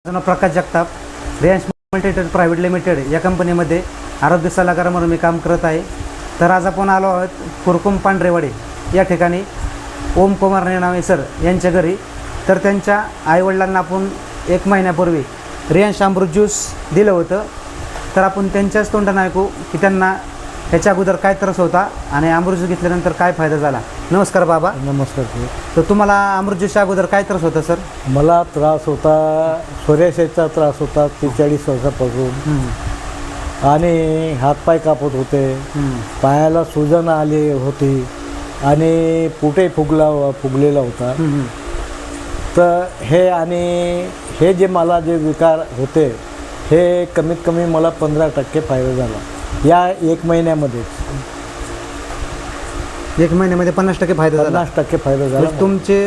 प्रकाश Jagtap, Riyansh Multitrade private limited या कंपनीमध्ये आरोग्य सल्लागार म्हणून मी काम करत आहे. तर आज आपण आलो आहोत कुरकुम पांढरेवाडी या ठिकाणी ओम कुमार नेनावे सर यांच्या घरी. तर त्यांच्या आईवडिलांना आपण 1 महिन्यापूर्वी रियांश अमृत ज्यूस दिलं होतं. तर आपण त्यांच्याच तोंडानं ऐकू की त्यांना ह्याच्या अगोदर काय त्रास होता आणि अमृत ज्यूस घेतल्यानंतर काय फायदा झाला. नमस्कार बाबा. नमस्कार. तर तुम्हाला अमृत ज्यूसच्या अगोदर काय त्रास होता सर? मला त्रास होता, सोरियासिसचा त्रास होता 43 वर्षापासून. आणि हातपाय कापत होते, पायाला सूजन आली होती आणि पोटही फुगलेला होता. तर हे जे मला जे विकार होते हे कमीत कमी मला 15% फायदा झाला या 1 महिन्यामध्ये. 1 महिन्यामध्ये 50% फायदा झाला. 50% फायदा झाला. तुमचे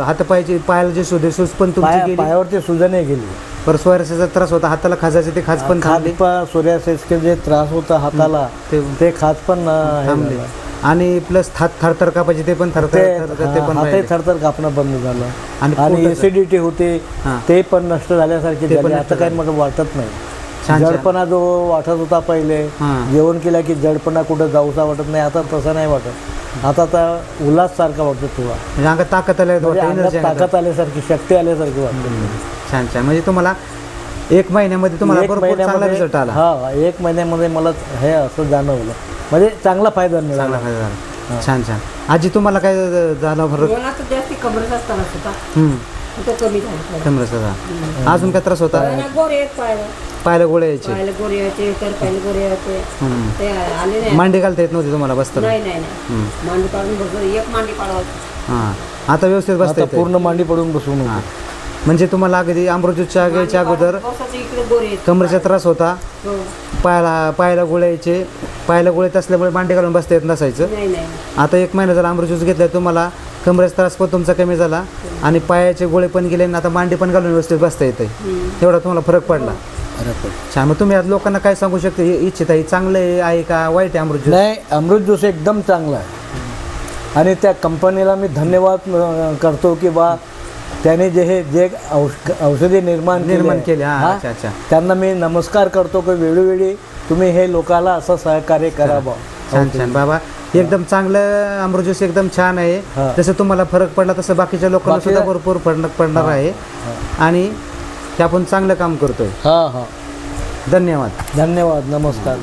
हातपायचे पायाला जे सूज पण तुमची गेली, पायावरती सूजनही गेली. पर सोरियासिसचा त्रास होता, हाताला खाजायचे ते खाज पण थांबले. सोरियासिसचे जे त्रास होता हाताला ते खाज पण थांबले. आणि प्लस थरथर कापायचे ते पण हातही थरथर कापणं बंद झालं. आणि एसिडिटी होते ते पण नष्ट झाल्यासारखे झाले. आता काही मला वाटत नाही. जडपणा जो वाटत होता पहिले, जेवण केला की जडपणा कुठं जाऊसा वाटत नाही, आता तसं नाही वाटत. आता तर उल्हास सारखा वाटतो तुला, म्हणजे अंगात ताकद ताकद आल्यासारखी, शक्ती आल्यासारखी वाटते. छान छान. म्हणजे तुम्हाला 1 महिन्यामध्ये तुम्हाला चांगला रिझल्ट आला. हा, 1 महिन्यामध्ये मला हे असं जाणवलं, म्हणजे चांगला फायदा मिळाला. छान छान. आजी तुम्हाला काय झालं फरक? अजून काय त्रास होता? पायाला गोळे यायचे, मांडी घालता येत नव्हती तुम्हाला बसता? हां, आता व्यवस्थित बसता? पूर्ण मांडी पडून बसून. म्हणजे तुम्हाला अगदी अमृत ज्यूसच्या घ्यायच्या अगोदर कमरेचा त्रास होता, पायाला गोळे यायचे, पायाला गोळे असल्यामुळे मांडी घालून बसता येत नसायचं. आता 1 महिना झाला अमृत ज्यूस घेतला, तुम्हाला कमरेचा त्रास पण तुमचा कमी झाला आणि पायाचे गोळे पण गेले आणि आता मांडी पण घालून व्यवस्थित बसता येते. एवढा तुम्हाला फरक पडला. छान. मग तुम्ही आज लोकांना काय सांगू शकता इच्छित आहे? चांगलं आहे का वाईट आहे अमृत ज्यूस? नाही, अमृत ज्यूस एकदम चांगला आहे. आणि त्या कंपनीला मी धन्यवाद करतो की बा त्याने जे औषधी निर्माण केले, त्यांना मी नमस्कार करतो की वेळोवेळी तुम्ही हे लोकांना असं सहकार्य करावं. छान छान बाबा. एकदम चांगलं अमृत ज्यूस, एकदम छान आहे. जसं तुम्हाला फरक पडला तसं बाकीच्या लोकांना सुद्धा भरपूर पडणार आहे. आणि हे आपण चांगलं काम करतोय. हां हां, धन्यवाद. धन्यवाद. नमस्कार.